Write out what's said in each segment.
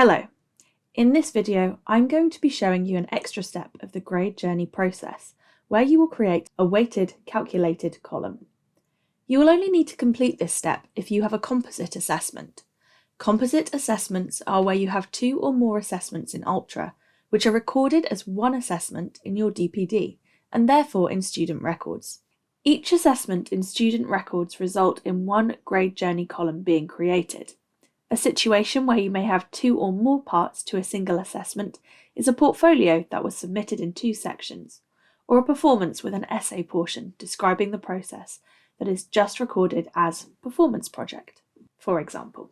Hello. In this video, I'm going to be showing you an extra step of the grade journey process, where you will create a weighted calculated column. You will only need to complete this step if you have a composite assessment. Composite assessments are where you have two or more assessments in Ultra, which are recorded as one assessment in your DPD, and therefore in student records. Each assessment in student records result in one grade journey column being created. A situation where you may have two or more parts to a single assessment is a portfolio that was submitted in two sections, or a performance with an essay portion describing the process that is just recorded as performance project, for example.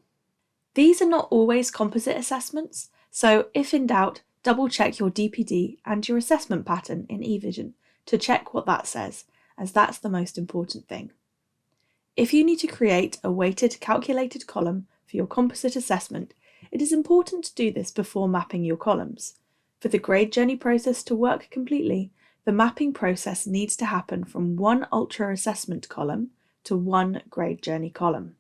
These are not always composite assessments, so if in doubt, double check your DPD and your assessment pattern in eVision to check what that says, as that's the most important thing. If you need to create a weighted calculated column for your composite assessment, it is important to do this before mapping your columns. For the grade journey process to work completely, the mapping process needs to happen from one Ultra assessment column to one grade journey column.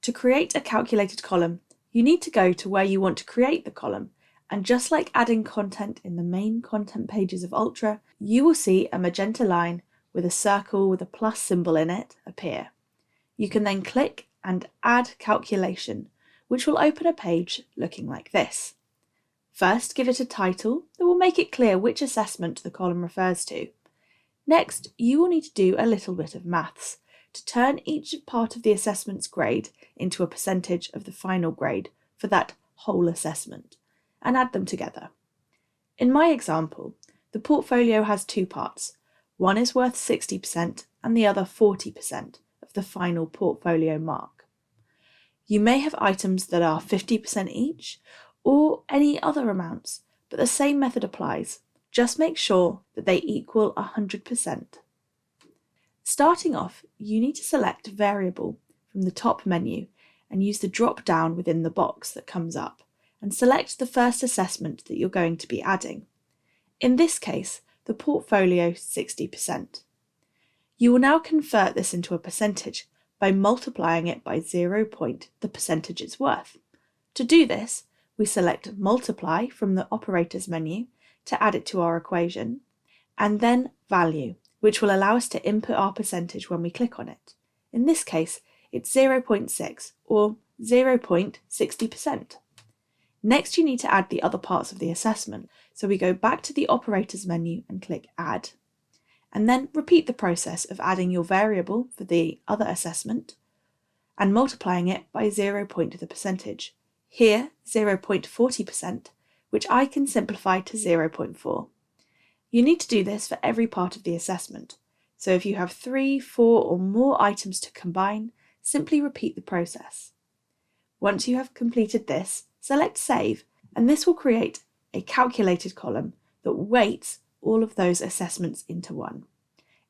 To create a calculated column, you need to go to where you want to create the column, and just like adding content in the main content pages of Ultra, you will see a magenta line with a circle with a plus symbol in it appear. You can then click and Add Calculation, which will open a page looking like this. First, give it a title that will make it clear which assessment the column refers to. Next, you will need to do a little bit of maths to turn each part of the assessment's grade into a percentage of the final grade for that whole assessment, and add them together. In my example, the portfolio has two parts. One is worth 60% and the other 40%. Of the final portfolio mark. You may have items that are 50% each or any other amounts, but the same method applies. Just make sure that they equal 100%. Starting off, you need to select Variable from the top menu and use the drop down within the box that comes up and select the first assessment that you're going to be adding. In this case, the portfolio 60%. You will now convert this into a percentage by multiplying it by 0. The percentage it's worth. To do this, we select Multiply from the Operators menu to add it to our equation, and then Value, which will allow us to input our percentage when we click on it. In this case, it's 0.6 or 0.60%. Next, you need to add the other parts of the assessment, so we go back to the Operators menu and click Add. And then repeat the process of adding your variable for the other assessment and multiplying it by 0. The percentage. Here, 0.40%, which I can simplify to 0.4. You need to do this for every part of the assessment. So if you have 3, 4 or more items to combine, simply repeat the process. Once you have completed this, select Save, and this will create a calculated column that weights all of those assessments into one.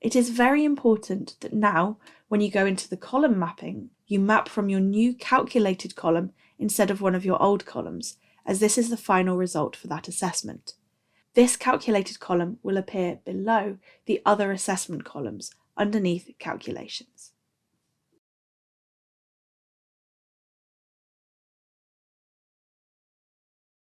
It is very important that now, when you go into the column mapping, you map from your new calculated column instead of one of your old columns, as this is the final result for that assessment. This calculated column will appear below the other assessment columns underneath calculations.